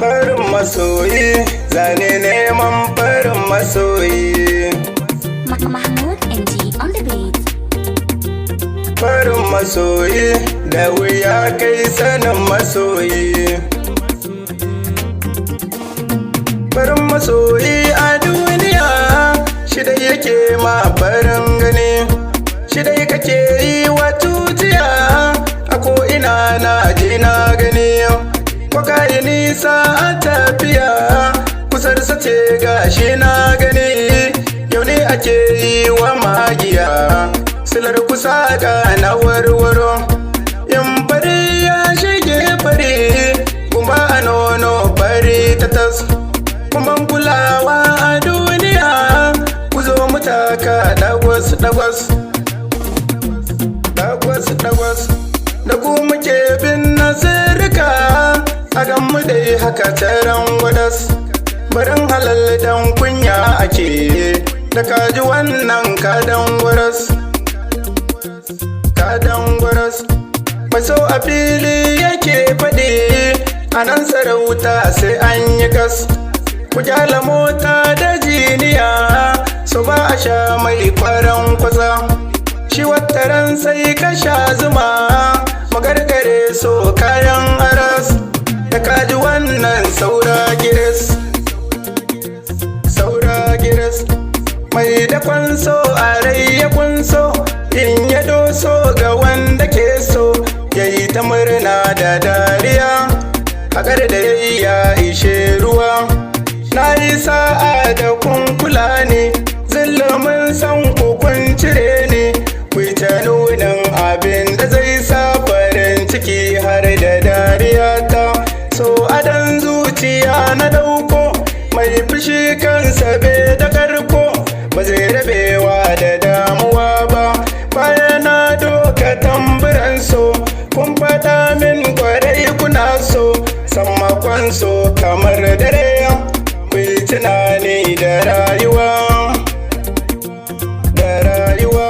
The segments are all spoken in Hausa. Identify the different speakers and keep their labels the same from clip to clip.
Speaker 1: Farin masoyi, zane neman farin masoyi.
Speaker 2: Mahmoud NG on the beat.
Speaker 1: Farin masoyi, da wuya kai sanin masoyi. Farin masoyi a duniya, shi dai yake ma farin gani. Shi dai kake yi wa tutiya, a ko'ina na je na gani. Ko ka yi nisa a tafiya, kusarsa ce gashi na gani. Yau ne ake yi wa magiya, silar kusa ga na warwaro. In fari ya shige fari, kuma a nono fari ta tas. Kuma kulawa a duniya, ku zo mu taka dagwas dagwas. Dagwas dagwas, da ku muke bin nasirka, a gan mu dai haka taron gwadas. Barin halal dan kunya ake, da kaji wannan kadan gwaras. Kadan gwaras, mai so a fili yake faɗi, a nan sarauta sai an yi gas. Ku kyala mota da jiniya, so ba a sha mai kwaran kwasa. Shi wataran sai ka sha zuma, magargare so kayan aras. Da kaji wannan saura giris. Saura giris, mai da kwanso a rai ya kunso. In ya doso ga wanda ke so, yayi ta murna da dariya. Hakar da yayi ya ishe ruwa. Na yi sa'a da kun kula ne, zillumin san ku kun cire ne. Ku ta nunin abin da zai sa farin ciki har da dariya ta. So adan zuciya na dauko, mai fushi kansa bai da karko. Ba zai rabewa da damuwa ba, bayan na doka tamburan so. Kun faɗa min kwarai kuna so, sammakon so kamar dare. Kuyi tunani da rayuwa, da rayuwa.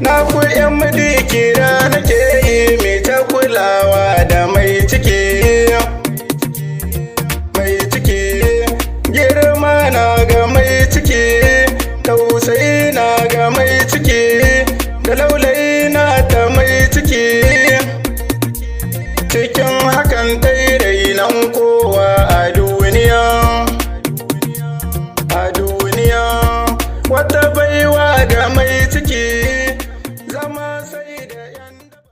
Speaker 1: Na ku yan madikira nake yi, mai ta kulawa da mai ciki. Mai ciki, girma na ga mai ciki, tausayi na ga mai ciki, da laulayi na ta mai ciki. Cikin hakan dai nan kowa a duniya. A duniya, wata baiwa ga mai ciki.